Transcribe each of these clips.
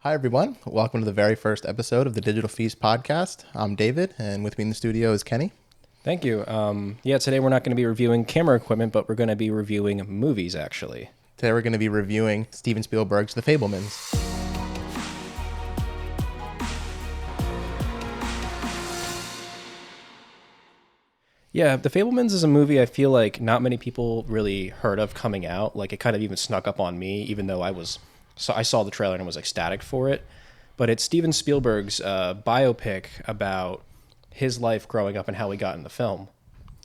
Hi, everyone. Welcome to the very first episode of the Digital Feast podcast. I'm David, and with me in the studio is Kenny. Thank you. Today we're not going to be reviewing camera equipment, but we're going to be reviewing movies, actually. Today we're going to be reviewing Steven Spielberg's The Fabelmans. Yeah, The Fabelmans is a movie I feel like not many people really heard of coming out. Like, it kind of even snuck up on me, even though I saw the trailer and was ecstatic for it. But it's Steven Spielberg's biopic about his life growing up and how he got in the film.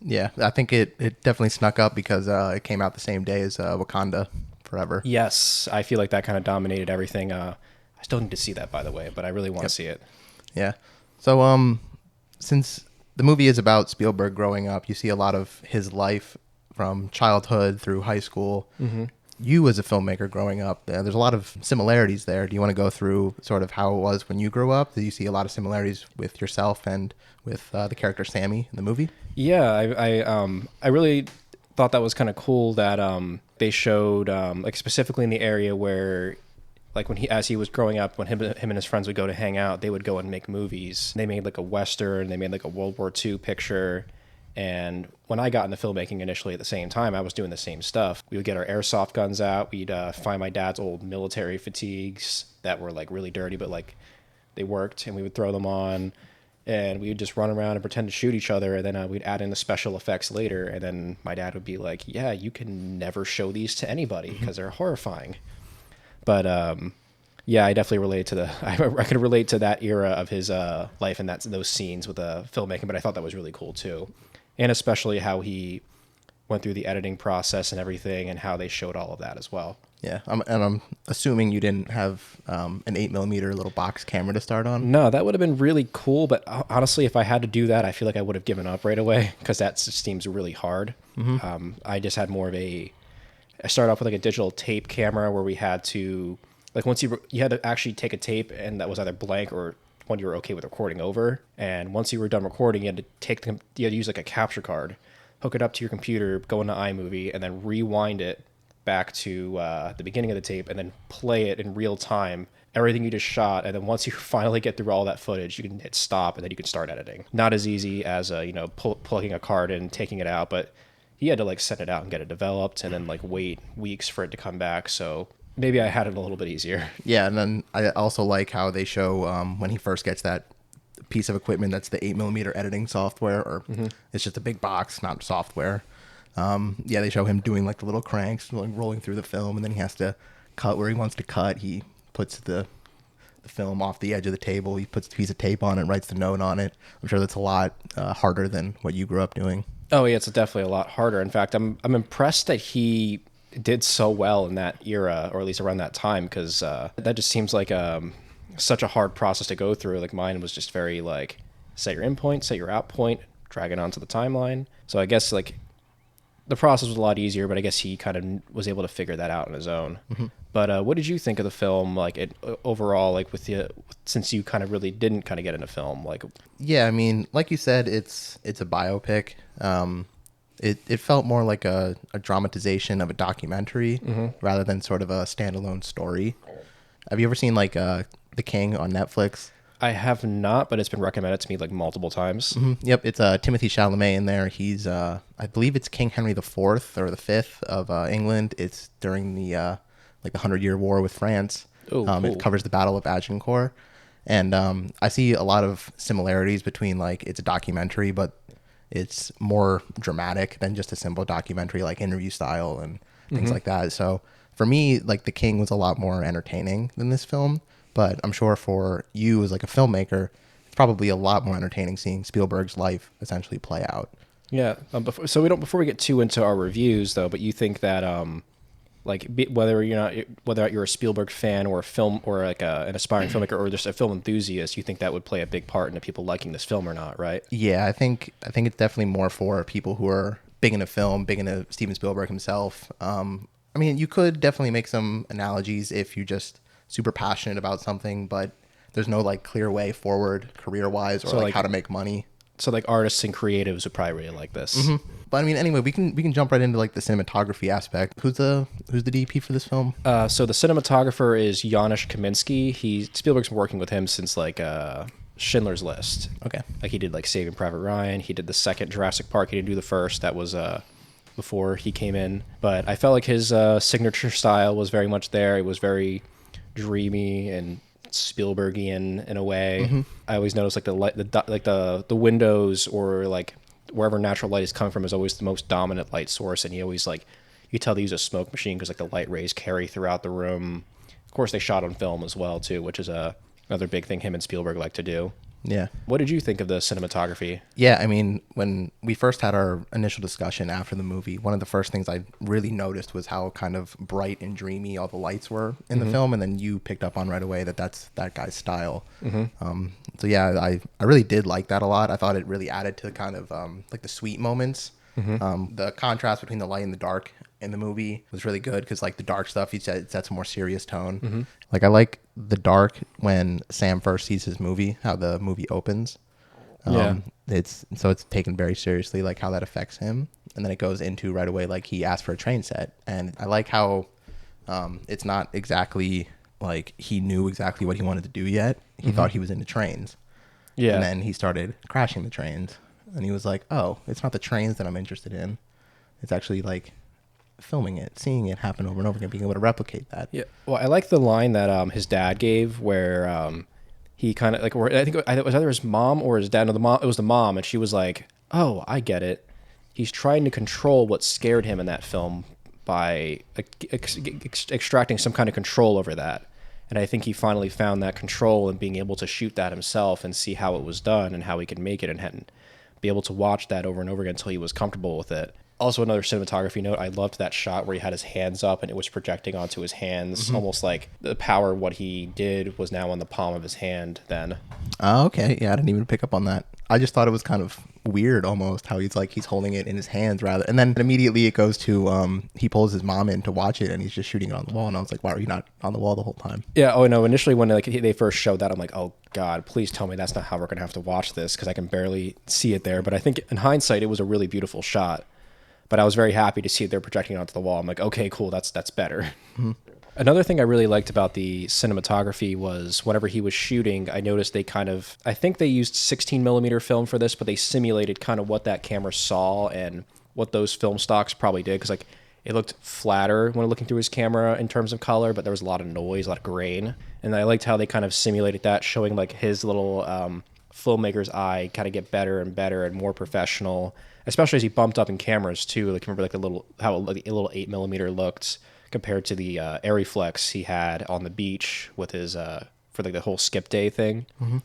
Yeah, I think it definitely snuck up because it came out the same day as Wakanda Forever. Yes, I feel like that kind of dominated everything. I still need to see that, by the way, but I really want to see it. Yeah. So, since the movie is about Spielberg growing up, you see a lot of his life from childhood through high school. Mm-hmm. You as a filmmaker growing up, there's a lot of similarities there. Do you want to go through sort of how it was when you grew up? Do you see a lot of similarities with yourself and with the character Sammy in the movie? Yeah, I really thought that was kind of cool that they showed like specifically in the area where like as he was growing up, when him and his friends would go to hang out, they would go and make movies. They made like a Western, they made like a World War II picture. And when I got into filmmaking initially at the same time, I was doing the same stuff. We would get our airsoft guns out. We'd find my dad's old military fatigues that were like really dirty, but like they worked, and we would throw them on. And we would just run around and pretend to shoot each other. And then we'd add in the special effects later. And then my dad would be like, yeah, you can never show these to anybody because they're horrifying. But yeah, I definitely relate to I can relate to that era of his life and those scenes with the filmmaking. But I thought that was really cool too. And especially how he went through the editing process and everything and how they showed all of that as well. Yeah, I'm assuming you didn't have an 8mm little box camera to start on. No, that would have been really cool. But honestly, if I had to do that, I feel like I would have given up right away because that just seems really hard. Mm-hmm. I just had more of I started off with like a digital tape camera where we had to, like once you had to actually take a tape and that was either blank or one you were okay with recording over. And once you were done recording, you had to use like a capture card, hook it up to your computer, go into iMovie, and then rewind it back to the beginning of the tape and then play it in real time, everything you just shot. And then once you finally get through all that footage, you can hit stop and then you can start editing. Not as easy as plugging a card in, taking it out, but he had to like send it out and get it developed and then like wait weeks for it to come back. So maybe I had it a little bit easier. Yeah, and then I also like how they show when he first gets that piece of equipment that's the 8mm editing software, or it's just a big box, not software. Yeah, they show him doing like the little cranks, like, rolling through the film, and then he has to cut where he wants to cut. He puts the film off the edge of the table. He puts a piece of tape on it, writes the note on it. I'm sure that's a lot harder than what you grew up doing. Oh yeah, it's definitely a lot harder. In fact, I'm impressed that he did so well in that era, or at least around that time, because that just seems like such a hard process to go through. Like mine was just very like set your in point, set your out point, drag it onto the timeline. So I guess like the process was a lot easier, but I guess he kind of was able to figure that out on his own. Mm-hmm. But what did you think of the film, like overall, like since you kind of really didn't kind of get into film, like? Yeah, I mean, like you said, it's a biopic. It felt more like a dramatization of a documentary rather than sort of a standalone story. Have you ever seen like The King on Netflix? I have not, but it's been recommended to me like multiple times. Mm-hmm. Yep, it's Timothy Chalamet in there. He's I believe it's King Henry the Fourth or the Fifth of England. It's during the like the 100-Year War with France. Oh, cool. It covers the Battle of Agincourt, and I see a lot of similarities between like it's a documentary, but it's more dramatic than just a simple documentary, like interview style and things like that. So for me, like The King was a lot more entertaining than this film. But I'm sure for you as like a filmmaker, it's probably a lot more entertaining seeing Spielberg's life essentially play out. Yeah. Before we get too into our reviews though, but you think that whether you're a Spielberg fan or a film or like an aspiring filmmaker or just a film enthusiast, you think that would play a big part into people liking this film or not, right? Yeah, I think it's definitely more for people who are big into film, big into Steven Spielberg himself. I mean, you could definitely make some analogies if you just super passionate about something, but there's no like clear way forward career-wise or so like how to make money. So like artists and creatives would probably really like this. But I mean, anyway, we can jump right into like the cinematography aspect. Who's the DP for this film? So the cinematographer is Janusz Kaminski. Spielberg's been working with him since like Schindler's List. Okay. Like he did like Saving Private Ryan. He did the second Jurassic Park. He didn't do the first. That was before he came in. But I felt like his signature style was very much there. It was very dreamy and Spielbergian in a way. I always notice like the light, the windows or like wherever natural light is coming from is always the most dominant light source, and he always like you tell they use a smoke machine because like the light rays carry throughout the room. Of course, they shot on film as well too, which is another big thing him and Spielberg like to do. Yeah. What did you think of the cinematography? Yeah, I mean, when we first had our initial discussion after the movie, one of the first things I really noticed was how kind of bright and dreamy all the lights were in the film, and then you picked up on right away that that's that guy's style. So yeah, I really did like that a lot. I thought it really added to kind of like the sweet moments. The contrast between the light and the dark in the movie was really good because like the dark stuff, he said, sets a more serious tone. Like I like the dark when Sam first sees his movie, how the movie opens. It's taken very seriously, like how that affects him, and then it goes into right away like he asked for a train set, and I like how it's not exactly like he knew exactly what he wanted to do yet. He thought he was into trains, and then he started crashing the trains, and he was like, oh, it's not the trains that I'm interested in, it's actually like filming it, seeing it happen over and over again, being able to replicate that. Yeah. Well, I like the line that his dad gave where he kind of like, or I think it was either his mom or his dad. No, it was the mom, and she was like, "Oh, I get it. He's trying to control what scared him in that film by extracting some kind of control over that." And I think he finally found that control and being able to shoot that himself and see how it was done and how he could make it and be able to watch that over and over again until he was comfortable with it. Also, another cinematography note, I loved that shot where he had his hands up and it was projecting onto his hands, almost like the power of what he did was now on the palm of his hand then. Oh, okay. Yeah, I didn't even pick up on that. I just thought it was kind of weird almost how he's holding it in his hands rather. And then immediately it goes to he pulls his mom in to watch it and he's just shooting it on the wall. And I was like, why are you not on the wall the whole time? Yeah. Oh, no. Initially when like they first showed that, I'm like, oh, God, please tell me that's not how we're going to have to watch this because I can barely see it there. But I think in hindsight, it was a really beautiful shot. But I was very happy to see they're projecting it onto the wall. I'm like, okay, cool, that's better. Another thing I really liked about the cinematography was whenever he was shooting, I noticed I think they used 16 millimeter film for this, but they simulated kind of what that camera saw and what those film stocks probably did. Because like it looked flatter when looking through his camera in terms of color, but there was a lot of noise, a lot of grain. And I liked how they kind of simulated that, showing like his little filmmaker's eye kind of get better and better and more professional. Especially as he bumped up in cameras too. Like remember like how a little 8 millimeter looked compared to the Arriflex he had on the beach with his for like the whole skip day thing. And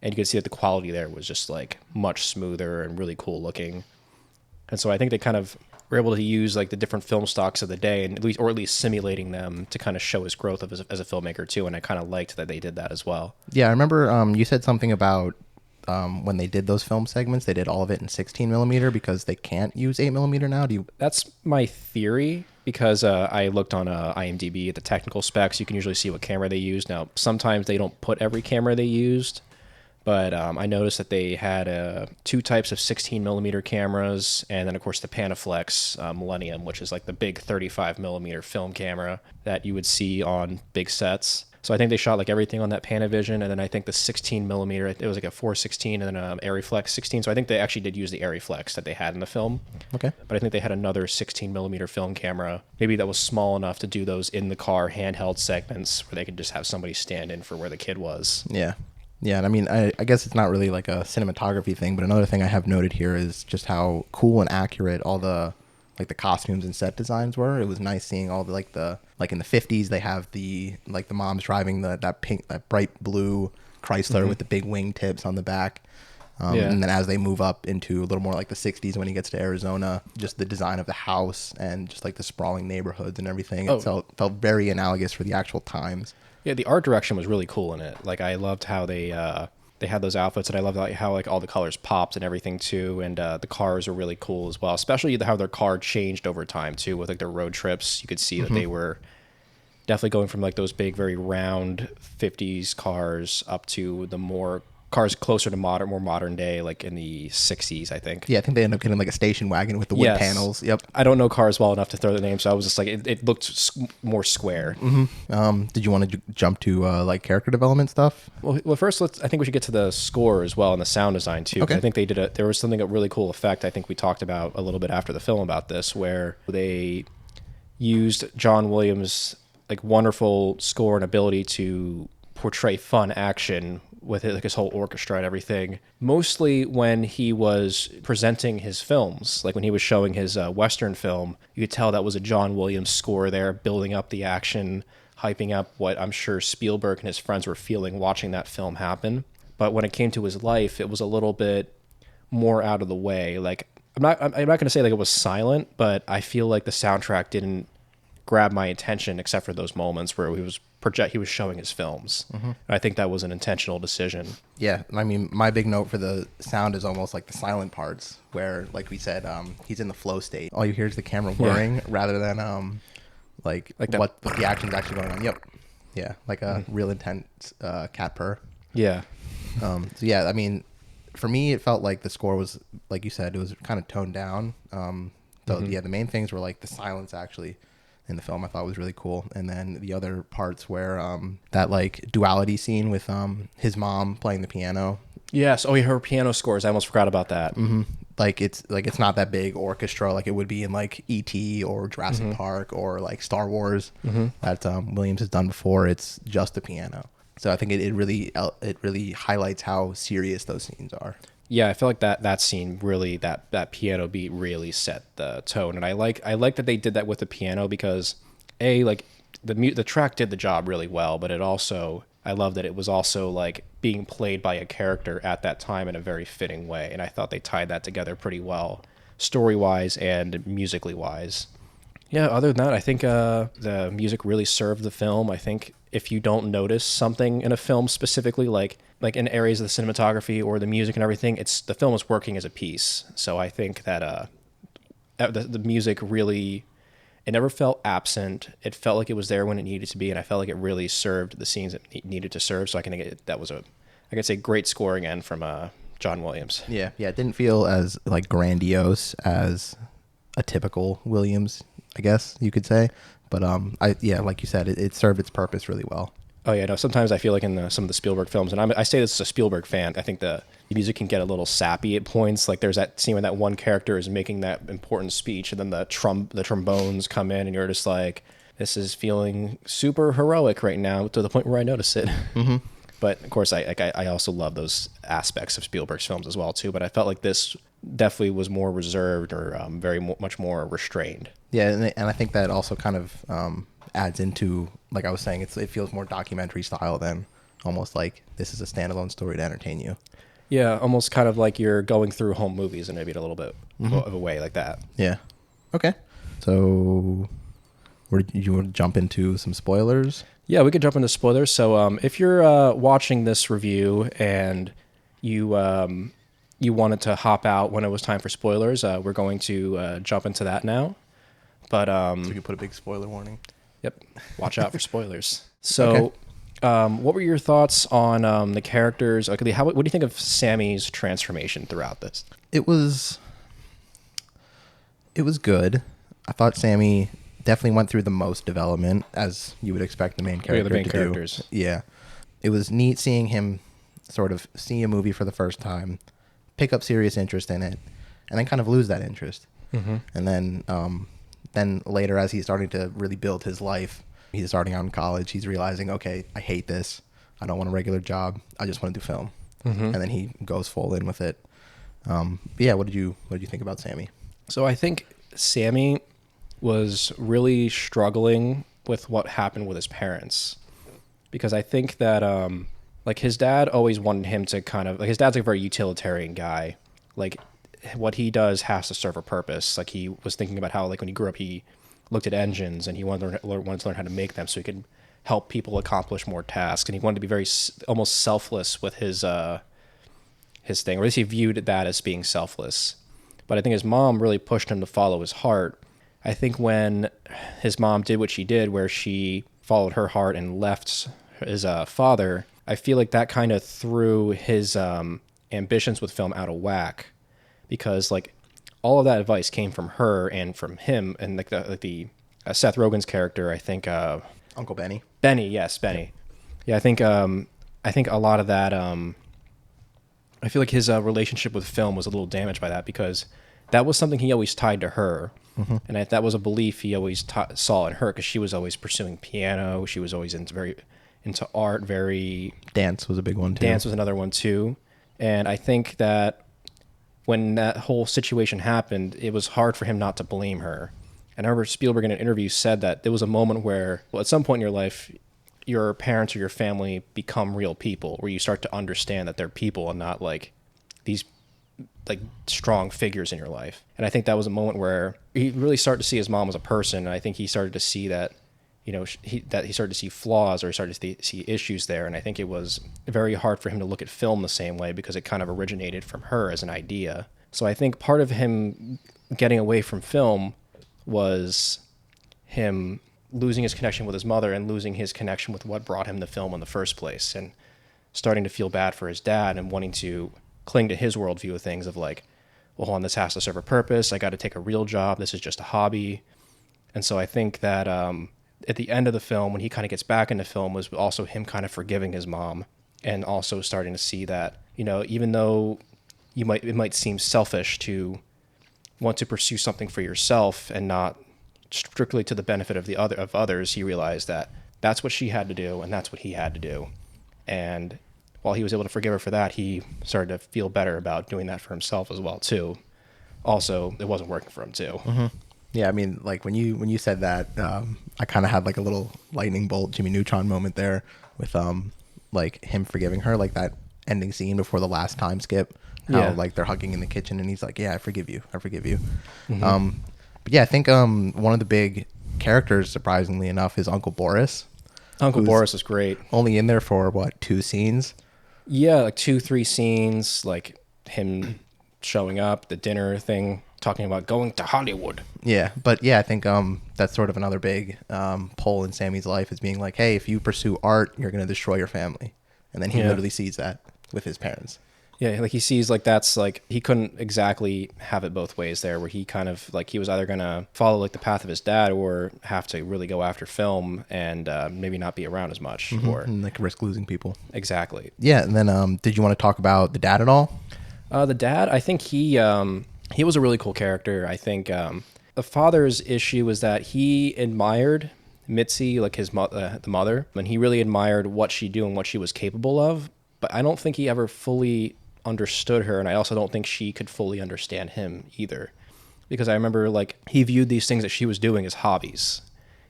you could see that the quality there was just like much smoother and really cool looking. And so I think they kind of were able to use like the different film stocks of the day and at least simulating them to kind of show his growth as a filmmaker too. And I kind of liked that they did that as well. Yeah, I remember you said something about when they did those film segments, they did all of it in 16 millimeter because they can't use 8 millimeter now. That's my theory because I looked on IMDb at the technical specs. You can usually see what camera they used. Now, sometimes they don't put every camera they used, but I noticed that they had two types of 16 millimeter cameras, and then of course the Panaflex Millennium, which is like the big 35 millimeter film camera that you would see on big sets. So I think they shot like everything on that Panavision, and then I think the 16 millimeter, it was like a 416 and then an Arriflex 16. So I think they actually did use the Arriflex that they had in the film. Okay. But I think they had another 16 millimeter film camera, maybe that was small enough to do those in the car handheld segments where they could just have somebody stand in for where the kid was. Yeah. Yeah, and I mean, I guess it's not really like a cinematography thing, but another thing I have noted here is just how cool and accurate all the like the costumes and set designs were. It was nice seeing all the like in the 50s they have the mom's driving that bright blue Chrysler with the big wing tips on the back. And then as they move up into a little more like the 60s when he gets to Arizona, just the design of the house and just like the sprawling neighborhoods and everything, it felt very analogous for the actual times. Yeah, the art direction was really cool in it. Like I loved how they had those outfits, and I loved how like all the colors popped and everything too. And the cars were really cool as well, especially how their car changed over time too with like their road trips. You could see that they were definitely going from like those big, very round 50s cars up to the more cars closer to more modern day, like in the 60s, I think. Yeah, I think they end up getting like a station wagon with the wood panels. Yep. I don't know cars well enough to throw the name, so I was just like, it looked more square. Did you want to jump to like character development stuff? Well, first, I think we should get to the score as well and the sound design too. 'Cause Okay. I think there was something, a really cool effect. I think we talked about a little bit after the film about this, where they used John Williams' like wonderful score and ability to portray fun action with like his whole orchestra and everything. Mostly when he was presenting his films, like when he was showing his Western film, you could tell that was a John Williams score there, building up the action, hyping up what I'm sure Spielberg and his friends were feeling watching that film happen. But when it came to his life, it was a little bit more out of the way. Like I'm not going to say like it was silent, but I feel like the soundtrack didn't grab my attention except for those moments where he was showing his films. And I think that was an intentional decision. Yeah, I mean, my big note for the sound is almost like the silent parts, where, like we said, he's in the flow state. All you hear is the camera whirring rather than like what the action's actually going on. Yep. Yeah, like a real intense cat purr. Yeah. So yeah, I mean, for me, it felt like the score was, like you said, it was kind of toned down. Yeah, the main things were like the silence actually in the film I thought was really cool. And then the other parts where that like duality scene with his mom playing the piano. Yes. Oh, yeah, her piano scores. I almost forgot about that. Like it's not that big orchestra like it would be in like E.T. or Jurassic Park or like Star Wars that Williams has done before. It's just the piano. So I think it really highlights how serious those scenes are. Yeah, I feel like that scene really, that piano beat really set the tone, and I like that they did that with the piano because like the track did the job really well, but I love that it was also like being played by a character at that time in a very fitting way, and I thought they tied that together pretty well, story wise and musically wise. Yeah, other than that, I think the music really served the film. I think if you don't notice something in a film specifically, like in areas of the cinematography or the music and everything, the film is working as a piece. So I think that the music really, it never felt absent. It felt like it was there when it needed to be, and I felt like it really served the scenes it needed to serve. So I can that was I could say great scoring again from John Williams. Yeah, it didn't feel as like grandiose as a typical Williams, I guess you could say. But like you said, it served its purpose really well. Oh yeah, no. Sometimes I feel like in some of the Spielberg films, and I say this as a Spielberg fan, I think the music can get a little sappy at points. Like there's that scene where that one character is making that important speech, and then the trombones come in, and you're just like, this is feeling super heroic right now, to the point where I notice it. But of course, I also love those aspects of Spielberg's films as well too. But I felt like this definitely was more reserved or much more restrained. Yeah, and I think that also kind of adds into, like I was saying, it feels more documentary style than almost like this is a standalone story to entertain you. Yeah, almost kind of like you're going through home movies and maybe in a little bit of a way like that. Yeah. Okay. So, you want to jump into some spoilers? Yeah, we could jump into spoilers. So if you're watching this review and you wanted to hop out when it was time for spoilers, we're going to jump into that now. But So we can put a big spoiler warning. Yep. Watch out for spoilers. So, what were your thoughts on the characters? Okay, what do you think of Sammy's transformation throughout this? It was good. I thought Sammy definitely went through the most development, as you would expect the main character to characters. Do. Yeah. It was neat seeing him sort of see a movie for the first time, pick up serious interest in it, and then kind of lose that interest. And then later, as he's starting to really build his life, he's starting out in college, he's realizing, okay, I hate this. I don't want a regular job. I just want to do film. And then he goes full in with it. Yeah, what did you think about Sammy? So I think Sammy was really struggling with what happened with his parents, because I think that like his dad always wanted him to kind of, like, his dad's like a very utilitarian guy. Like what he does has to serve a purpose. Like he was thinking about how, like, when he grew up, he looked at engines and he wanted to learn how to make them so he could help people accomplish more tasks. And he wanted to be very almost selfless with his thing, or at least he viewed that as being selfless. But I think his mom really pushed him to follow his heart. I think when his mom did what she did, where she followed her heart and left his father, I feel like that kind of threw his ambitions with film out of whack, because like all of that advice came from her and from him, and like the Seth Rogen's character, I think Uncle Benny. Benny, yes, Benny. Yeah, I think a lot of that. I feel like his relationship with film was a little damaged by that, because that was something he always tied to her, and that was a belief he always saw in her, because she was always pursuing piano. She was always very into art. Very Dance was a big one too. Dance was another one too, and I think that when that whole situation happened, it was hard for him not to blame her. And I remember Spielberg in an interview said that there was a moment where, well, at some point in your life, your parents or your family become real people, where you start to understand that they're people and not like these like strong figures in your life. And I think that was a moment where he really started to see his mom as a person. And I think he started to see that, you know, he started to see flaws, or he started to see issues there. And I think it was very hard for him to look at film the same way, because it kind of originated from her as an idea. So I think part of him getting away from film was him losing his connection with his mother and losing his connection with what brought him to film in the first place, and starting to feel bad for his dad and wanting to cling to his worldview of things, of like, well, hold on, this has to serve a purpose. I got to take a real job. This is just a hobby. And so I think that at the end of the film, when he kind of gets back into film, was also him kind of forgiving his mom, and also starting to see that, you know, even though it might seem selfish to want to pursue something for yourself and not strictly to the benefit of others, he realized that that's what she had to do and that's what he had to do. And while he was able to forgive her for that, he started to feel better about doing that for himself as well too. Also, it wasn't working for him too. Mm-hmm. Yeah, I mean, like when you said that, I kind of had like a little lightning bolt Jimmy Neutron moment there with like him forgiving her, like that ending scene before the last time skip. How like they're hugging in the kitchen and he's like, "Yeah, I forgive you. I forgive you." Mm-hmm. But yeah, I think one of the big characters, surprisingly enough, is Uncle Boris. Uncle Boris is great. Only in there for what, 2 scenes? Yeah, like 2-3 scenes, like him showing up, the dinner thing, talking about going to Hollywood. Yeah, but yeah, I think that's sort of another big pull in Sammy's life, is being like, hey, if you pursue art, you're going to destroy your family. And then he literally sees that with his parents. Yeah, like he sees like that's like he couldn't exactly have it both ways there, where he kind of like he was either going to follow like the path of his dad or have to really go after film and maybe not be around as much, or and like risk losing people. Exactly. Yeah, and then did you want to talk about the dad at all? The dad, I think he was a really cool character. I think the father's issue was that he admired Mitzi, like his the mother, and he really admired what she do and what she was capable of. But I don't think he ever fully understood her, and I also don't think she could fully understand him either, because I remember like he viewed these things that she was doing as hobbies.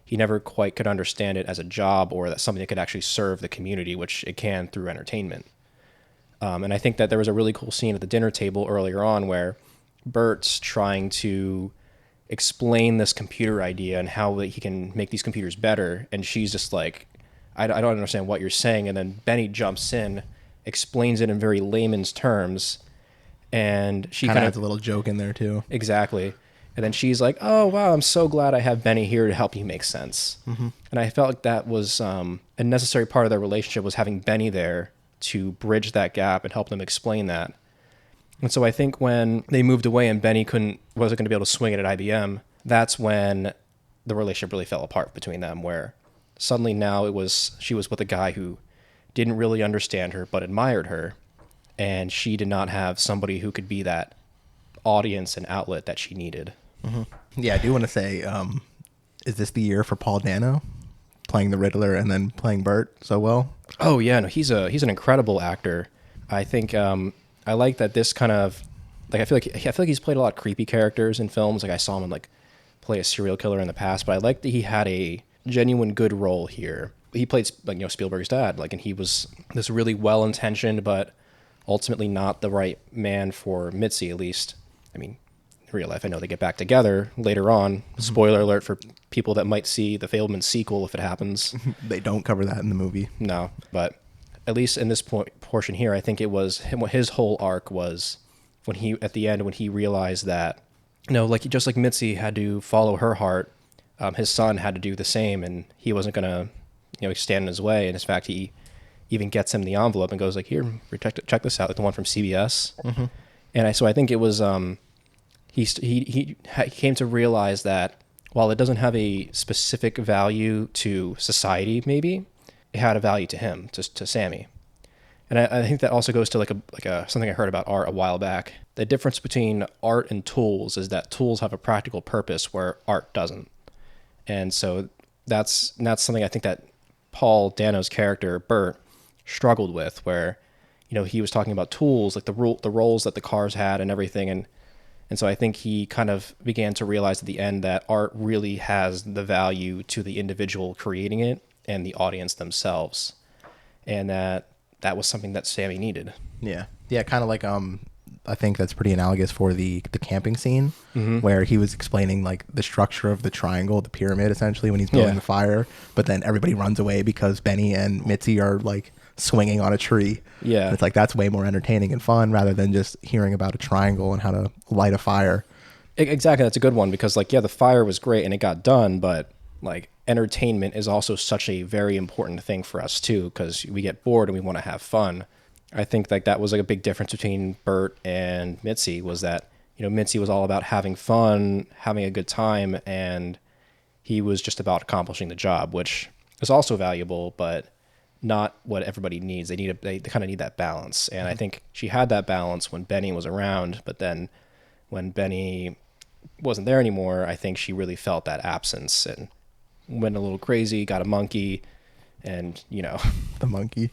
He never quite could understand it as a job, or that something that could actually serve the community, which it can through entertainment. And I think that there was a really cool scene at the dinner table earlier on where Bert's trying to explain this computer idea and how he can make these computers better, and she's just like, I don't understand what you're saying. And then Benny jumps in, explains it in very layman's terms, and she kind of has a little joke in there too. Exactly. And then she's like, "Oh wow, I'm so glad I have Benny here to help you make sense." Mm-hmm. And I felt like that was a necessary part of their relationship, was having Benny there to bridge that gap and help them explain that. And so I think when they moved away and Benny wasn't going to be able to swing it at IBM, that's when the relationship really fell apart between them, where suddenly now she was with a guy who didn't really understand her but admired her, and she did not have somebody who could be that audience and outlet that she needed. Mm-hmm. Yeah, I do want to say, is this the year for Paul Dano playing the Riddler and then playing Bert so well? Oh yeah, no, he's an incredible actor. I think I like that this kind of like I feel like he's played a lot of creepy characters in films. Like I saw him like play a serial killer in the past, but I like that he had a genuine good role here. He played like, you know, Spielberg's dad, like, and he was this really well-intentioned but ultimately not the right man for Mitzi, at least. I mean, in real life, I know they get back together later on. Mm-hmm. Spoiler alert for people that might see the Fabelmans sequel if it happens. They don't cover that in the movie. No, but at least in this portion here, I think it was his whole arc was when he, at the end, when he realized that, you know, like just like Mitzi had to follow her heart, his son had to do the same, and he wasn't going to, you know, stand in his way. And in fact, he even gets him the envelope and goes like, here, check this out, like the one from CBS. And so I think it was he came to realize that while it doesn't have a specific value to society, maybe it had a value to him, to Sammy. And I think that also goes to like a something I heard about art a while back. The difference between art and tools is that tools have a practical purpose where art doesn't. And so that's something I think that Paul Dano's character Bert struggled with, where he was talking about tools, like the roles that the cars had and everything, and so I think he kind of began to realize at the end that art really has the value to the individual creating it and the audience themselves, and that was something that Sammy needed. Yeah, kind of like I think that's pretty analogous for the camping scene where he was explaining like the structure of the triangle, the pyramid, essentially when he's building the fire, but then everybody runs away because Benny and Mitzi are like swinging on a tree. Yeah, and it's like that's way more entertaining and fun rather than just hearing about a triangle and how to light a fire. Exactly, that's a good one, because like the fire was great and it got done, but like entertainment is also such a very important thing for us too, because we get bored and we want to have fun. I think like that was like a big difference between Bert and Mitzi, was that Mitzi was all about having fun, having a good time, and he was just about accomplishing the job, which is also valuable, but not what everybody needs. They kind of need that balance, and I think she had that balance when Benny was around, but then when Benny wasn't there anymore, I think she really felt that absence and went a little crazy, got a monkey, and the monkey.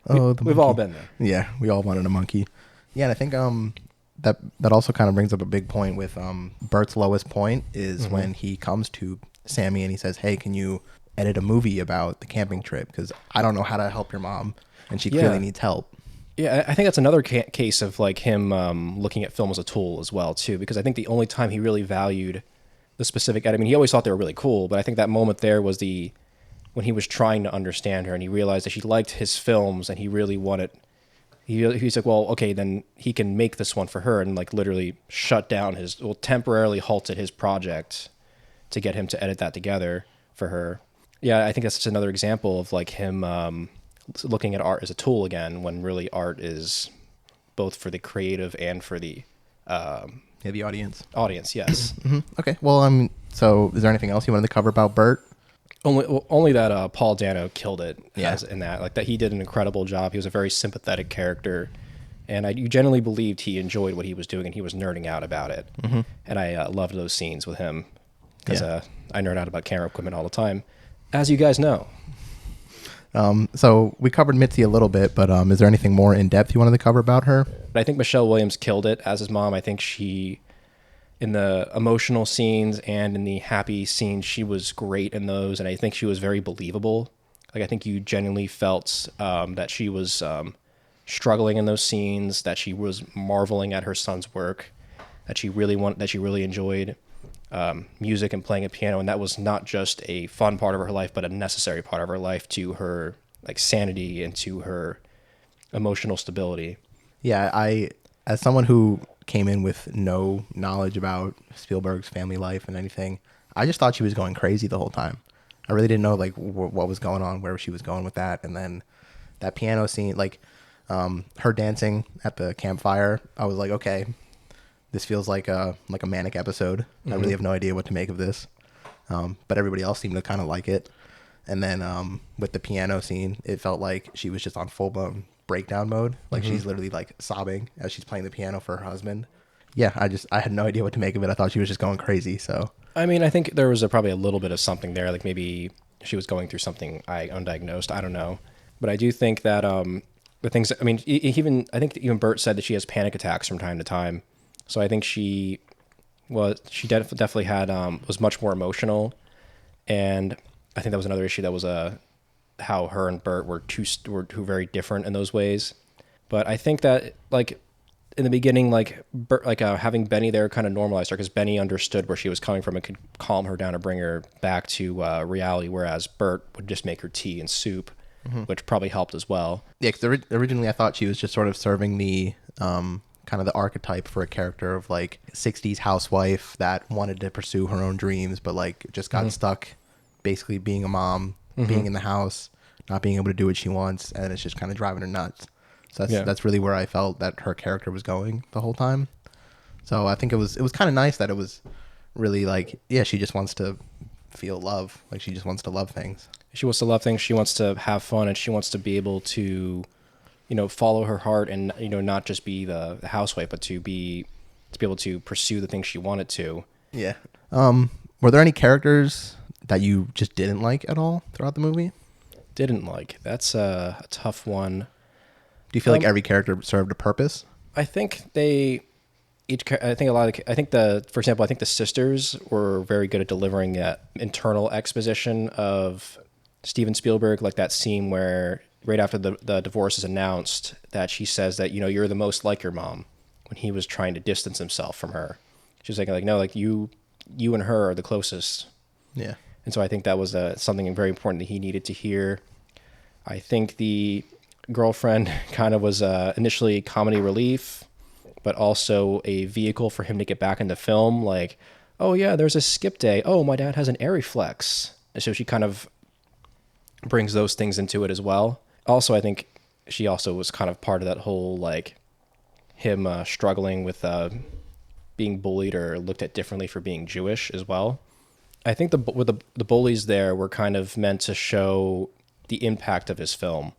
We've all been there. Yeah, we all wanted a monkey. Yeah, and I think that also kind of brings up a big point with Bert's lowest point is when he comes to Sammy and he says, "Hey, can you edit a movie about the camping trip? Because I don't know how to help your mom, and she clearly needs help." Yeah, I think that's another case of like him looking at film as a tool as well too, because I think the only time he really valued the specific edit, I mean, he always thought they were really cool, but I think that moment there was when he was trying to understand her and he realized that she liked his films and he really wanted, he's like, well, okay, then he can make this one for her, and like literally temporarily halted his project to get him to edit that together for her. Yeah, I think that's just another example of like him looking at art as a tool again, when really art is both for the creative and for the the audience. Audience, yes. Okay, well, so is there anything else you wanted to cover about Bert? Only that Paul Dano killed it in that. Like that he did an incredible job. He was a very sympathetic character, and you generally believed he enjoyed what he was doing and he was nerding out about it. And I loved those scenes with him because I nerd out about camera equipment all the time, as you guys know. So we covered Mitzi a little bit, but is there anything more in depth you wanted to cover about her? I think Michelle Williams killed it as his mom. I think she, in the emotional scenes and in the happy scenes, she was great in those, and I think she was very believable. Like I think you genuinely felt that she was struggling in those scenes, that she was marveling at her son's work, that she really enjoyed music and playing a piano, and that was not just a fun part of her life, but a necessary part of her life to her like sanity and to her emotional stability. Yeah, as someone who came in with no knowledge about Spielberg's family life and anything, I just thought she was going crazy the whole time. I really didn't know like what was going on, where she was going with that, and then that piano scene, like her dancing at the campfire. I was like, okay, this feels like a manic episode. I really have no idea what to make of this, but everybody else seemed to kind of like it. And then with the piano scene, it felt like she was just on full blown breakdown mode. Like she's literally like sobbing as she's playing the piano for her husband. Yeah, I had no idea what to make of it. I thought she was just going crazy. So I mean, I think there was probably a little bit of something there. Like maybe she was going through something undiagnosed. I don't know, but I do think that the things. I mean, I think even Bert said that she has panic attacks from time to time. So I think she definitely had was much more emotional, and I think that was another issue. That was how her and Bert were two very different in those ways. But I think that like in the beginning, like Bert, having Benny there kind of normalized her, because Benny understood where she was coming from and could calm her down and bring her back to reality, whereas Bert would just make her tea and soup, which probably helped as well. Yeah, because originally I thought she was just sort of serving the kind of the archetype for a character of like 60s housewife that wanted to pursue her own dreams, but like just got stuck basically being a mom, being in the house, not being able to do what she wants, and it's just kind of driving her nuts. So Yeah. that's really where I felt that her character was going the whole time. So I think it was kind of nice that it was really like, yeah, she just wants to feel love. Like she just wants to love things. She wants to love things. She wants to have fun, and she wants to be able to, follow her heart, and not just be the housewife, but to be able to pursue the things she wanted to. Yeah. Were there any characters that you just didn't like at all throughout the movie? Didn't like. That's a tough one. Do you feel like every character served a purpose? I think I think for example, I think the sisters were very good at delivering that internal exposition of Steven Spielberg, like that scene where right after the divorce is announced, that she says that, you're the most like your mom, when he was trying to distance himself from her. She was like, no, like you and her are the closest. Yeah. And so I think that was something very important that he needed to hear. I think the girlfriend kind of was initially comedy relief, but also a vehicle for him to get back into film. Like, oh yeah, there's a skip day. Oh, my dad has an Airiflex. And so she kind of brings those things into it as well. Also, I think she also was kind of part of that whole, like, him struggling with being bullied or looked at differently for being Jewish as well. I think the bullies there were kind of meant to show the impact of his film,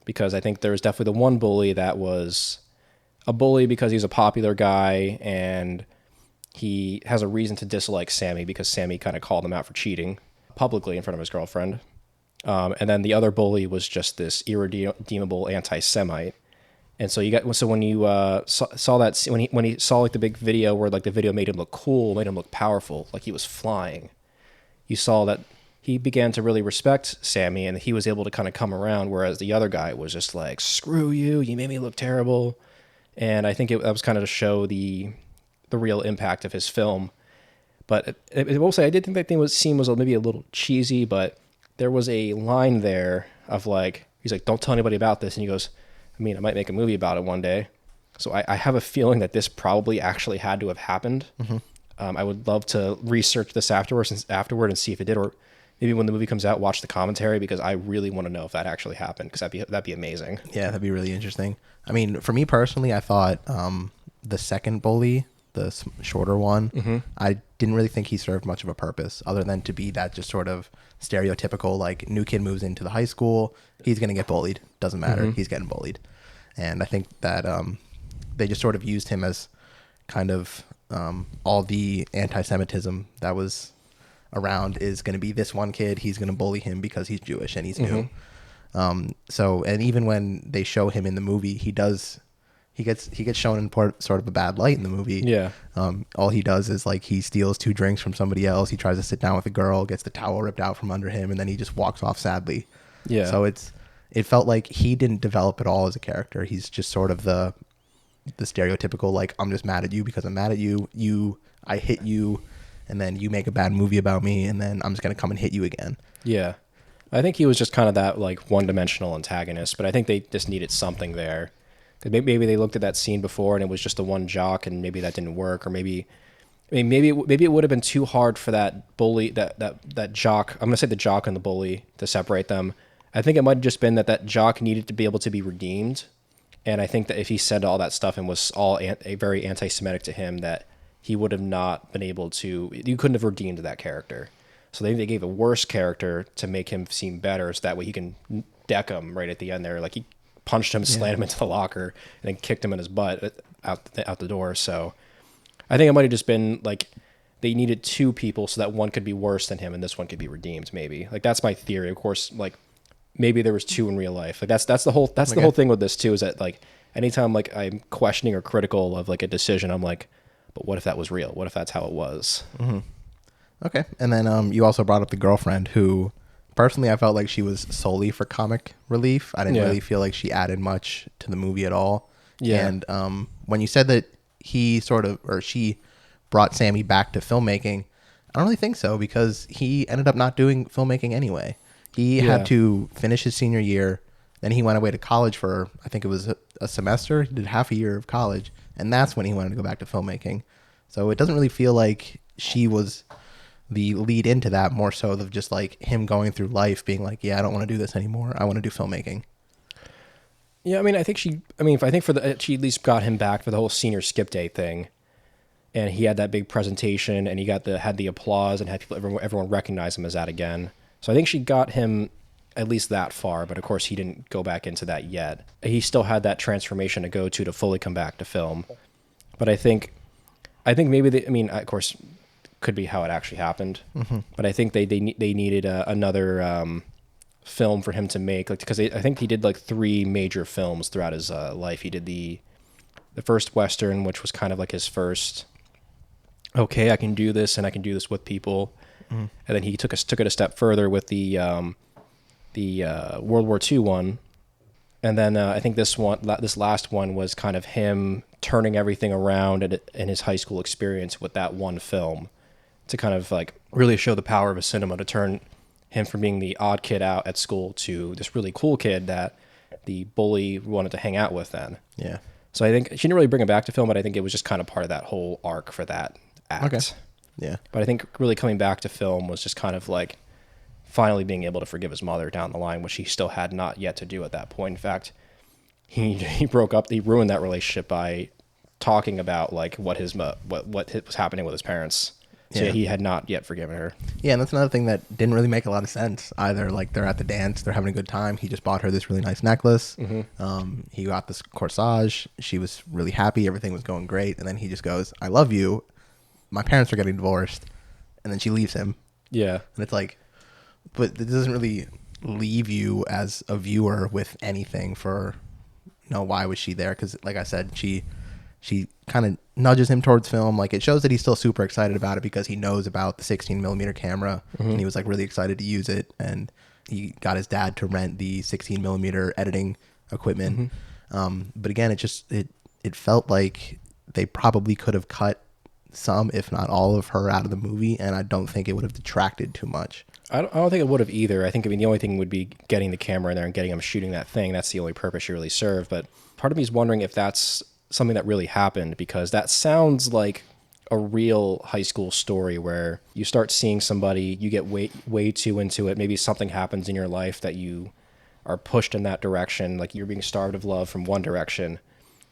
because I think there was definitely the one bully that was a bully because he's a popular guy and he has a reason to dislike Sammy because Sammy kind of called him out for cheating publicly in front of his girlfriend. And then the other bully was just this irredeemable anti-Semite. And so when you saw that, when he saw like the big video where like the video made him look cool, made him look powerful, like he was flying, you saw that he began to really respect Sammy, and he was able to kind of come around, whereas the other guy was just like, screw you, you made me look terrible. And I think that was kind of to show the real impact of his film. But I will say, I did think that scene was maybe a little cheesy, but there was a line there of like, he's like, don't tell anybody about this. And he goes, I mean, I might make a movie about it one day. So I have a feeling that this probably actually had to have happened. Mm-hmm. I would love to research this afterward and see if it did, or maybe when the movie comes out, watch the commentary, because I really want to know if that actually happened, because that'd be amazing. Yeah, that'd be really interesting. I mean, for me personally, I thought the second bully, the shorter one, mm-hmm. I didn't really think he served much of a purpose other than to be that just sort of stereotypical, like, new kid moves into the high school, he's going to get bullied. Doesn't matter. Mm-hmm. He's getting bullied. And I think that they just sort of used him as kind of all the anti-Semitism that was around is going to be this one kid. He's going to bully him because he's Jewish and he's new. Mm-hmm. So, and even when they show him in the movie, he gets shown in sort of a bad light in the movie. Yeah. All he does is like he steals 2 drinks from somebody else. He tries to sit down with a girl, gets the towel ripped out from under him, and then he just walks off sadly. Yeah. So it felt like he didn't develop at all as a character. He's just sort of the stereotypical, like, I'm just mad at you because I'm mad at you. I hit you, and then you make a bad movie about me, and then I'm just going to come and hit you again. Yeah. I think he was just kind of that, like, one-dimensional antagonist, but I think they just needed something there. Maybe they looked at that scene before and it was just the one jock, and maybe that didn't work, or maybe it would have been too hard for that bully, that jock. I'm gonna say the jock and the bully, to separate them. I think it might have just been that jock needed to be able to be redeemed, and I think that if he said all that stuff and was all very anti-Semitic to him, that he would have not been able to. You couldn't have redeemed that character. So they gave a worse character to make him seem better, so that way he can deck him right at the end there, like he punched him, slammed him into the locker, and then kicked him in his butt out the door. So I think it might have just been like they needed 2 people so that one could be worse than him and this one could be redeemed. Maybe, like, that's my theory. Of course, like, maybe there was 2 in real life. Like that's the whole the whole thing with this too, is that like anytime like I'm questioning or critical of like a decision, I'm like, but what if that was real? What if that's how it was? Mm-hmm. Okay. And then you also brought up the girlfriend, who personally I felt like she was solely for comic relief. I didn't really feel like she added much to the movie at all. Yeah. And when you said that she brought Sammy back to filmmaking, I don't really think so, because he ended up not doing filmmaking anyway. He had to finish his senior year, then he went away to college for, I think it was a semester. He did half a year of college, and that's when he wanted to go back to filmmaking. So it doesn't really feel like she was the lead into that more so of just like him going through life being like, yeah, I don't want to do this anymore. I want to do filmmaking. Yeah, I mean, I think she at least got him back for the whole senior skip day thing. And he had that big presentation, and he had the applause, and had everyone recognize him as that again. So I think she got him at least that far, but of course he didn't go back into that yet. He still had that transformation to go to fully come back to film. But I think maybe of course, could be how it actually happened. Mm-hmm. But I think they needed another film for him to make, like, because I think he did like 3 major films throughout his life. He did the first Western, which was kind of like his first. Okay, I can do this, and I can do this with people. Mm. And then he took it a step further with the World War II one, and then I think this last one was kind of him turning everything around in his high school experience with that one film, to kind of like really show the power of a cinema, to turn him from being the odd kid out at school to this really cool kid that the bully wanted to hang out with then. Yeah. So I think she didn't really bring him back to film, but I think it was just kind of part of that whole arc for that act. Okay. Yeah. But I think really coming back to film was just kind of like finally being able to forgive his mother down the line, which he still had not yet to do at that point. In fact, he ruined that relationship by talking about like what was happening with his parents. So yeah, he had not yet forgiven her. Yeah, and that's another thing that didn't really make a lot of sense either. Like, they're at the dance, they're having a good time. He just bought her this really nice necklace. Mm-hmm. He got this corsage. She was really happy. Everything was going great. And then he just goes, I love you. My parents are getting divorced. And then she leaves him. Yeah. And it's like, but it doesn't really leave you as a viewer with anything for, why was she there? Because like I said, she kind of nudges him towards film. Like, it shows that he's still super excited about it because he knows about the 16 millimeter camera. Mm-hmm. And he was like really excited to use it. And he got his dad to rent the 16 millimeter editing equipment. Mm-hmm. But again, it felt like they probably could have cut some, if not all of her out of the movie. And I don't think it would have detracted too much. I don't think it would have either. I think, the only thing would be getting the camera in there and getting him shooting that thing. That's the only purpose she really served. But part of me is wondering if that's something that really happened, because that sounds like a real high school story where you start seeing somebody, you get way too into it. Maybe something happens in your life that you are pushed in that direction. Like, you're being starved of love from one direction,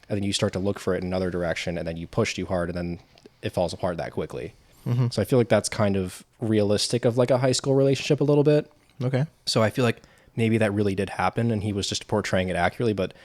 and then you start to look for it in another direction, and then you push too hard, and then it falls apart that quickly. Mm-hmm. So I feel like that's kind of realistic of like a high school relationship a little bit. Okay. So I feel like maybe that really did happen and he was just portraying it accurately. But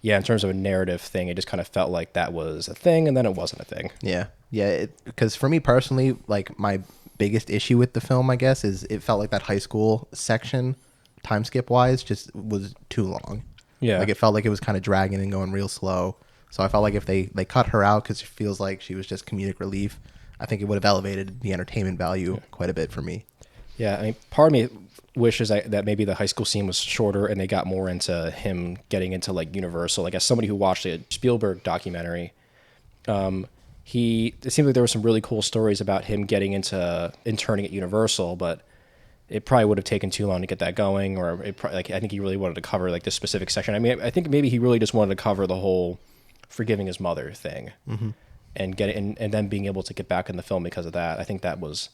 yeah, in terms of a narrative thing, it just kind of felt like that was a thing and then it wasn't a thing. Yeah. Yeah. Because for me personally, like, my biggest issue with the film, I guess, is it felt like that high school section, time skip wise, just was too long. Yeah. Like, it felt like it was kind of dragging and going real slow. So I felt like if they cut her out because it feels like she was just comedic relief, I think it would have elevated the entertainment value quite a bit for me. Yeah, I mean, part of me wishes that maybe the high school scene was shorter and they got more into him getting into like Universal. Like, as somebody who watched a Spielberg documentary, it seemed like there were some really cool stories about him getting into interning at Universal, but it probably would have taken too long to get that going. Or I think he really wanted to cover like this specific section. I mean, I think maybe he really just wanted to cover the whole forgiving his mother thing. Mm-hmm. And get it, and then being able to get back in the film because of that. I think that was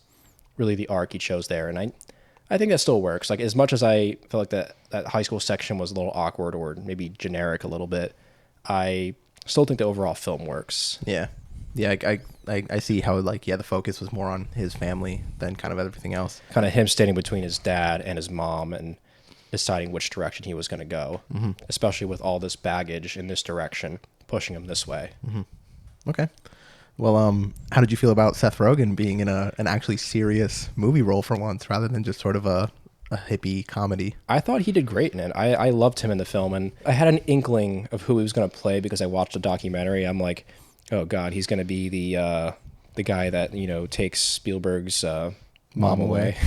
really the arc he chose there, and I think that still works. Like, as much as I felt like that high school section was a little awkward or maybe generic a little bit, I still think the overall film works. Yeah, I see how, like, the focus was more on his family than kind of everything else. Kind of him standing between his dad and his mom and deciding which direction he was going to go, mm-hmm. especially with all this baggage in this direction pushing him this way. Mm-hmm. Okay. Well, how did you feel about Seth Rogen being in an actually serious movie role for once, rather than just sort of a hippie comedy? I thought he did great in it. I loved him in the film, and I had an inkling of who he was going to play because I watched the documentary. I'm like, oh God, he's going to be the guy that takes Spielberg's mom away.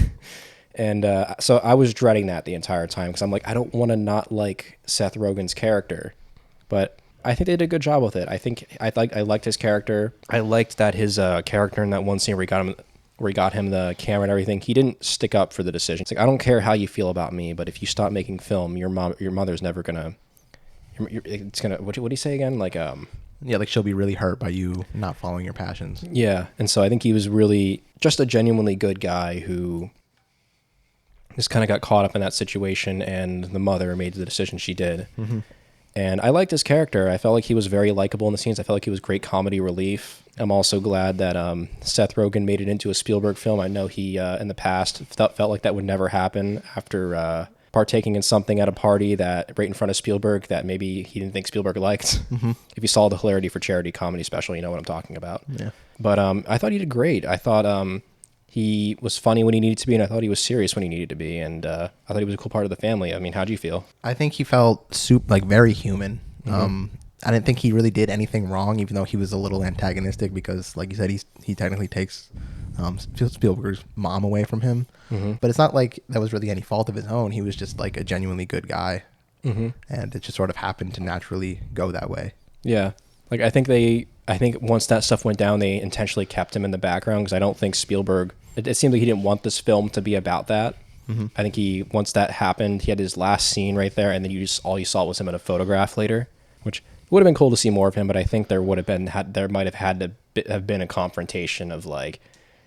And so I was dreading that the entire time because I'm like, I don't want to not like Seth Rogen's character, but I think they did a good job with it. I liked his character. I liked that his character in that one scene where he got him the camera and everything. He didn't stick up for the decision. It's like, I don't care how you feel about me, but if you stop making film, your mother's never gonna. It's gonna. What do you say again? Like Yeah, like she'll be really hurt by you not following your passions. Yeah, and so I think he was really just a genuinely good guy who just kind of got caught up in that situation, and the mother made the decision she did. And I liked his character. I felt like he was very likable in the scenes. I felt like he was great comedy relief. I'm also glad that Seth Rogen made it into a Spielberg film. I know he, in the past, felt like that would never happen after partaking in something at a party that right in front of Spielberg that maybe he didn't think Spielberg liked. If you saw the Hilarity for Charity comedy special, you know what I'm talking about. Yeah. But I thought he did great. I thought he was funny when he needed to be, and I thought he was serious when he needed to be, and I thought he was a cool part of the family. I mean, how'd you feel? I think he felt like very human. I didn't think he really did anything wrong, even though he was a little antagonistic because, like you said, he technically takes Spielberg's mom away from him. But it's not like that was really any fault of his own. He was just like a genuinely good guy, and it just sort of happened to naturally go that way. Yeah, like I think once that stuff went down, they intentionally kept him in the background because I don't think Spielberg. It seemed like he didn't want this film to be about that. I think once that happened, he had his last scene right there, and then all you saw was him in a photograph later, which would have been cool to see more of him. But I think there might have had to have been a confrontation of like,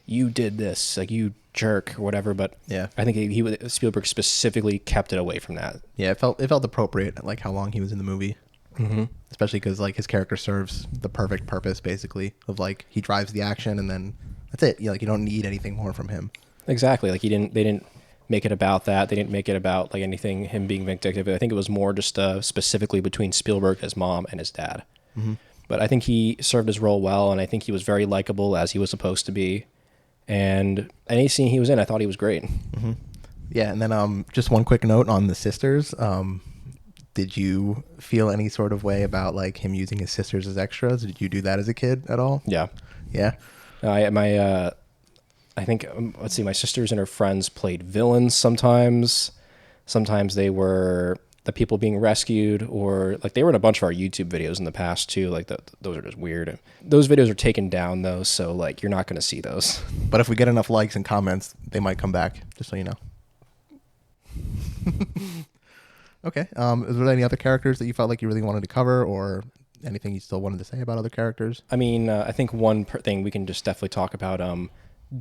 you did this, like you jerk or whatever. But Yeah, I think Spielberg specifically kept it away from that. Yeah, it felt appropriate, like how long he was in the movie. Especially because like his character serves the perfect purpose, basically, of like he drives the action, and then that's it. You don't need anything more from him. Exactly. Like they didn't make it about that. They didn't make it about like anything him being vindictive. I think it was more just specifically between Spielberg, his mom, and his dad. But I think he served his role well, and I think he was very likable as he was supposed to be. And any scene he was in, I thought he was great. Yeah, and then just one quick note on the sisters. Did you feel any sort of way about like him using his sisters as extras? Did you do that as a kid at all? Yeah. Yeah. I think, let's see, my sisters and her friends played villains sometimes. Sometimes they were the people being rescued, or like they were in a bunch of our YouTube videos in the past too. Like those are just weird. Those videos are taken down though, so like you're not going to see those. But if we get enough likes and comments, they might come back, just so you know. Okay. Is there any other characters that you felt like you really wanted to cover, or anything you still wanted to say about other characters? I mean, I think one thing we can just definitely talk about,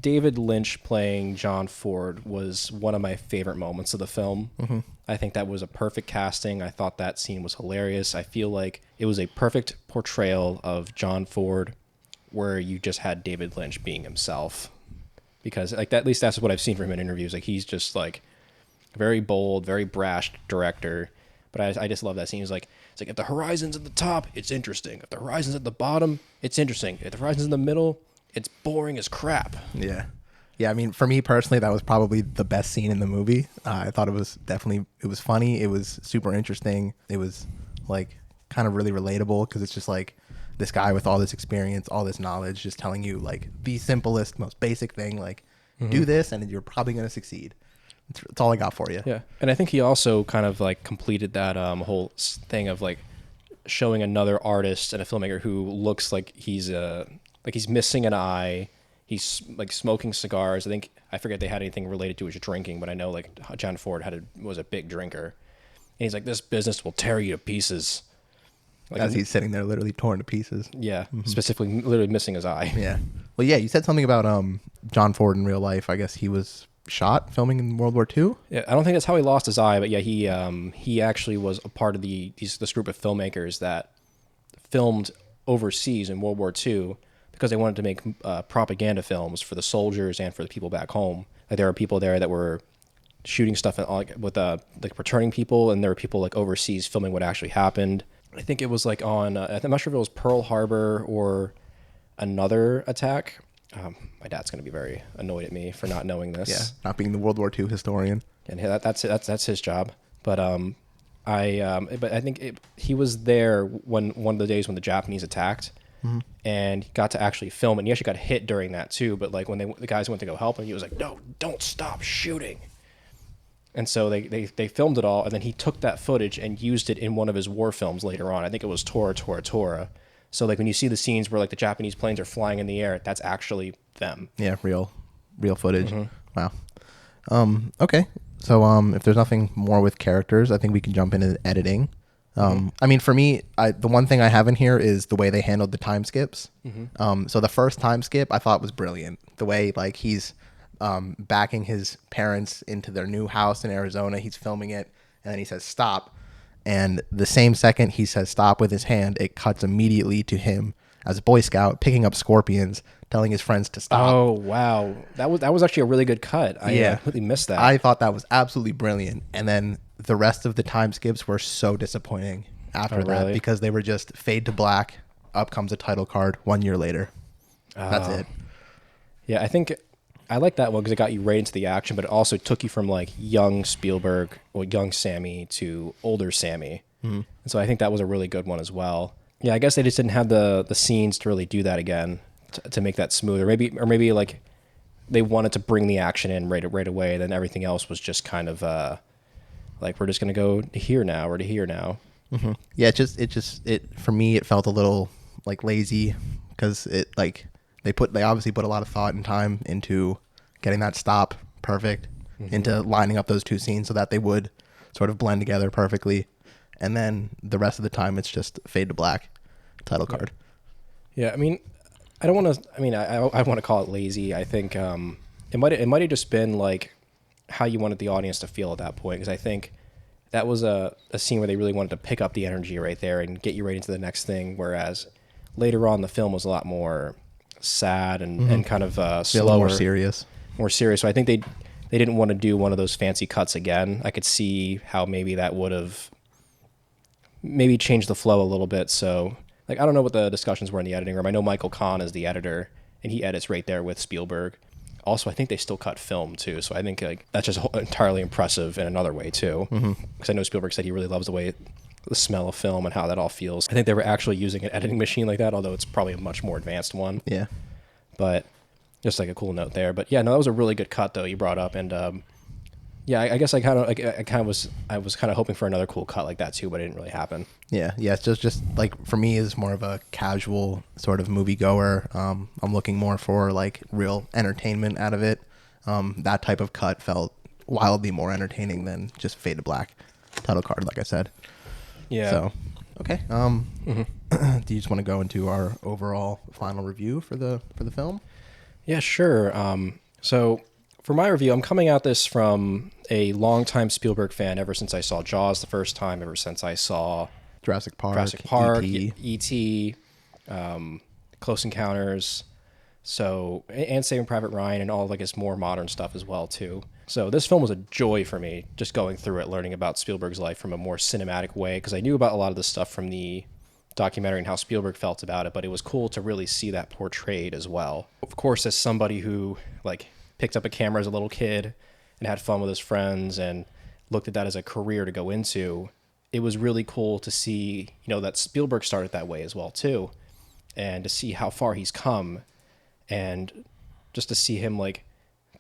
David Lynch playing John Ford was one of my favorite moments of the film. I think that was a perfect casting. I thought that scene was hilarious. I feel like it was a perfect portrayal of John Ford where you just had David Lynch being himself. Because like that, at least that's what I've seen from him in interviews. Like he's just like very bold, very brash director. But I just love that scene. It's like if the horizon's at the top, it's interesting. If the horizon's at the bottom, it's interesting. If the horizon's in the middle, it's boring as crap. Yeah. Yeah, I mean, for me personally, that was probably the best scene in the movie. I thought it was funny. It was super interesting. It was like kind of really relatable because it's just like this guy with all this experience, all this knowledge, just telling you like the simplest, most basic thing, like do this and you're probably going to succeed. That's all I got for you. Yeah. And I think he also kind of like completed that whole thing of like showing another artist and a filmmaker who looks like he's missing an eye. He's like smoking cigars. I forget they had anything related to his drinking, but I know like John Ford was a big drinker. And he's like, this business will tear you to pieces. Like, as he's sitting there literally torn to pieces. Yeah. Specifically, literally missing his eye. Yeah. Well, yeah, you said something about John Ford in real life. I guess he was shot filming in World War II. Yeah, I don't think that's how he lost his eye, but yeah, he actually was a part of this group of filmmakers that filmed overseas in World War II because they wanted to make propaganda films for the soldiers and for the people back home. Like there were people there that were shooting stuff with like returning people, and there were people like overseas filming what actually happened. I think it was like on I'm not sure if it was Pearl Harbor or another attack. My dad's going to be very annoyed at me for not knowing this. Yeah, not being the World War II historian. And that's his job. But I think he was there when one of the days when the Japanese attacked, and he got to actually film it. And he actually got hit during that too. But like when the guys went to go help him, he was like, "No, don't stop shooting." And so they filmed it all, and then he took that footage and used it in one of his war films later on. I think it was Tora Tora Tora. So like when you see the scenes where like the Japanese planes are flying in the air, that's actually them. Yeah, real footage. Wow. Okay. So if there's nothing more with characters, I think we can jump into editing. I mean, for me, the one thing I have in here is the way they handled the time skips. So the first time skip I thought was brilliant. The way like he's backing his parents into their new house in Arizona. He's filming it, and then he says stop. And the same second he says stop with his hand, it cuts immediately to him as a Boy Scout picking up scorpions, telling his friends to stop. Oh wow, that was actually a really good cut. I completely missed that. I thought that was absolutely brilliant. And then the rest of the time skips were so disappointing after that really? because they were just fade to black. Up comes a title card 1 year later. That's it. Yeah, I think I like that one because it got you right into the action, but it also took you from like young Spielberg or young Sammy to older Sammy. And so I think that was a really good one as well. Yeah, I guess they just didn't have the scenes to really do that again to make that smoother. Maybe like they wanted to bring the action in right away. Then everything else was just kind of like we're just gonna go to here now or to here now. Yeah, it for me it felt a little like lazy because it like they obviously put a lot of thought and time into getting that stop perfect, into lining up those two scenes so that they would sort of blend together perfectly, and then the rest of the time it's just fade to black, title card. Yeah, I mean, I don't want to. I mean, I want to call it lazy. I think it might have just been like how you wanted the audience to feel at that point, because I think that was a scene where they really wanted to pick up the energy right there and get you right into the next thing. Whereas later on, the film was a lot more sad and kind of slower, more serious. So I think they didn't want to do one of those fancy cuts again. I could see how maybe that would have maybe changed the flow a little bit. So like I don't know what the discussions were in the editing room. I know Michael Kahn is the editor, and he edits right there with Spielberg. Also, I think they still cut film too, so I think like that's just entirely impressive in another way too. Because I know Spielberg said he really loves the smell of film and how that all feels. I think they were actually using an editing machine like that, although it's probably a much more advanced one. Yeah. But just like a cool note there. But yeah, no, that was a really good cut though you brought up, and yeah, I guess I was kind of hoping for another cool cut like that too, but it didn't really happen. Yeah, it's just like for me is more of a casual sort of moviegoer. I'm looking more for like real entertainment out of it. That type of cut felt wildly more entertaining than just fade to black title card, like I said. Yeah. So, okay. Do you just want to go into our overall final review for the film? Yeah, sure. So for my review, I'm coming at this from a longtime Spielberg fan ever since I saw Jaws the first time, ever since I saw Jurassic Park, E.T., Close Encounters, and Saving Private Ryan, and all of like his more modern stuff as well too. So this film was a joy for me, just going through it, learning about Spielberg's life from a more cinematic way, because I knew about a lot of the stuff from the documentary and how Spielberg felt about it, but it was cool to really see that portrayed as well. Of course, as somebody who like picked up a camera as a little kid and had fun with his friends and looked at that as a career to go into, it was really cool to see, that Spielberg started that way as well too, and to see how far he's come, and just to see him like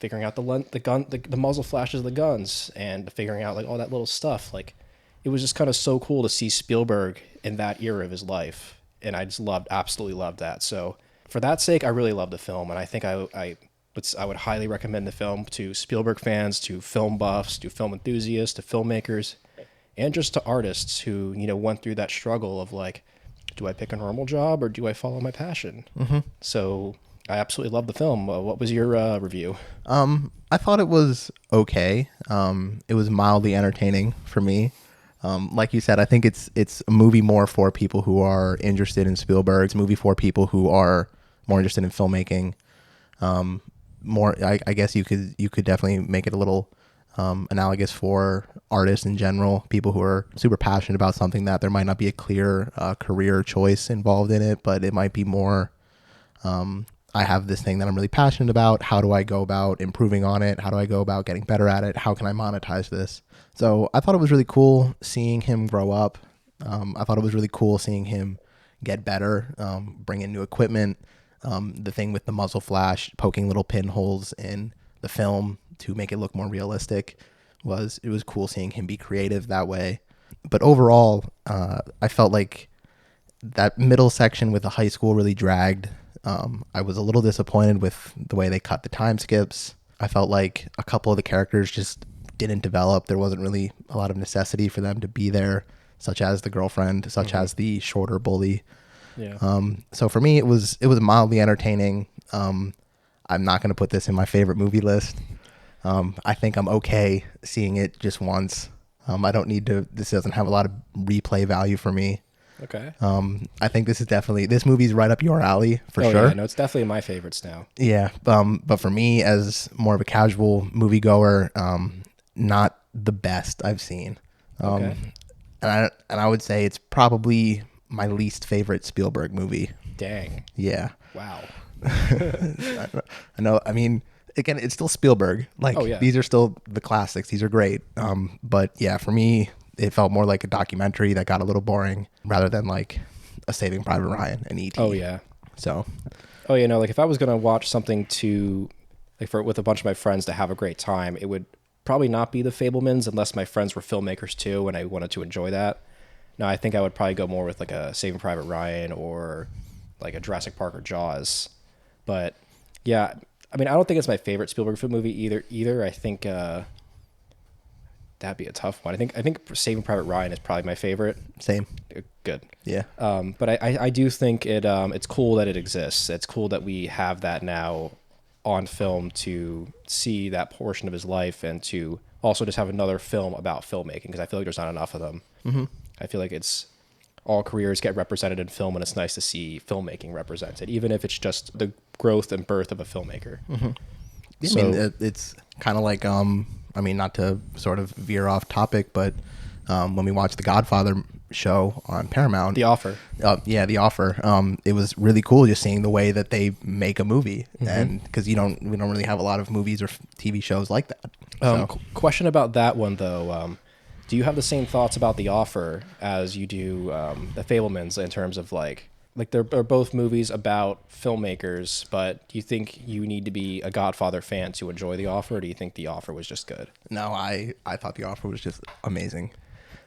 figuring out the muzzle flashes of the guns and figuring out like all that little stuff. Like it was just kind of so cool to see Spielberg in that era of his life, and I just absolutely loved that. So for that sake, I really loved the film, and I think I would highly recommend the film to Spielberg fans, to film buffs, to film enthusiasts, to filmmakers, and just to artists who, went through that struggle of like, do I pick a normal job or do I follow my passion? So I absolutely love the film. What was your review? I thought it was okay. It was mildly entertaining for me. Like you said, I think it's a movie more for people who are interested in Spielberg. It's a movie for people who are more interested in filmmaking. I guess you could definitely make it a little analogous for artists in general, people who are super passionate about something that there might not be a clear career choice involved in it, but it might be more, I have this thing that I'm really passionate about. How do I go about improving on it? How do I go about getting better at it? How can I monetize this? So I thought it was really cool seeing him grow up. I thought it was really cool seeing him get better, bring in new equipment. The thing with the muzzle flash, poking little pinholes in the film to make it look more realistic, it was cool seeing him be creative that way. But overall, I felt like that middle section with the high school really dragged. I was a little disappointed with the way they cut the time skips. I felt like a couple of the characters just didn't develop. There wasn't really a lot of necessity for them to be there. such as the girlfriend, such as the shorter bully. Yeah. So for me, it was mildly entertaining. I'm not going to put this in my favorite movie list. I think I'm okay seeing it just once. I don't need to. This doesn't have a lot of replay value for me. Okay. I think this movie's right up your alley for sure. Yeah, no, it's definitely my favorites now. Yeah. But for me, as more of a casual moviegoer, not the best I've seen. Okay. And I would say it's probably my least favorite Spielberg movie. Dang. Yeah. Wow. I know. I mean, again, it's still Spielberg. Like, Oh, yeah. these are still the classics. These are great. But yeah, for me, it felt more like a documentary that got a little boring rather than like a Saving Private Ryan and E.T. Oh, yeah. So, Oh, yeah, no, like if I was going to watch something to, like with a bunch of my friends to have a great time, it would probably not be The Fabelmans unless my friends were filmmakers too and I wanted to enjoy that. No, I think I would probably go more with like a Saving Private Ryan or like a Jurassic Park or Jaws. But yeah, I mean, I don't think it's my favorite Spielberg film movie either. I think that'd be a tough one. I think Saving Private Ryan is probably my favorite. same. Good. Yeah. But I do think it's cool that it exists. It's cool that we have that now on film to see that portion of his life and to also just have another film about filmmaking because I feel like there's not enough of them. Mm-hmm. I feel like it's all careers get represented in film and it's nice to see filmmaking represented, even if it's just the growth and birth of a filmmaker. Mm-hmm. So, I mean, it's kind of like, I mean, not to sort of veer off topic, but when we watched the Godfather show on Paramount, The Offer. Yeah, The Offer. It was really cool just seeing the way that they make a movie, and because we don't really have a lot of movies or TV shows like that. So. Question about that one though. Do you have the same thoughts about The Offer as you do The Fabelmans in terms of like they're both movies about filmmakers, but do you think you need to be a Godfather fan to enjoy The Offer, or do you think The Offer was just good? No, I thought The Offer was just amazing.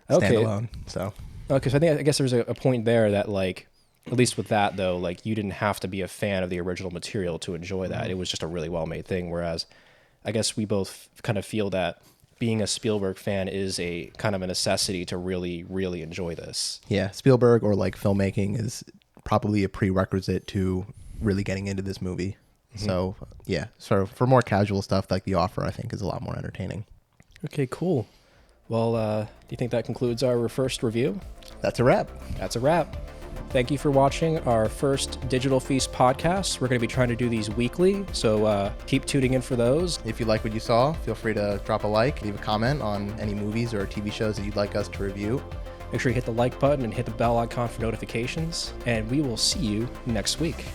Okay. Standalone. So. Okay, so I guess there's a point there that like, at least with that though, like you didn't have to be a fan of the original material to enjoy that. It was just a really well made thing. Whereas, I guess we both kind of feel that being a Spielberg fan is a kind of a necessity to really, really enjoy this. Yeah, Spielberg or like filmmaking is probably a prerequisite to really getting into this movie. So yeah, so for more casual stuff like The Offer, I think is a lot more entertaining. Okay, cool. Well, do you think that concludes our first review? That's a wrap. That's a wrap. Thank you for watching our first Digital Feast podcast. We're going to be trying to do these weekly, so keep tuning in for those. If you like what you saw, feel free to drop a like, leave a comment on any movies or TV shows that you'd like us to review. Make sure you hit the like button and hit the bell icon for notifications, and we will see you next week.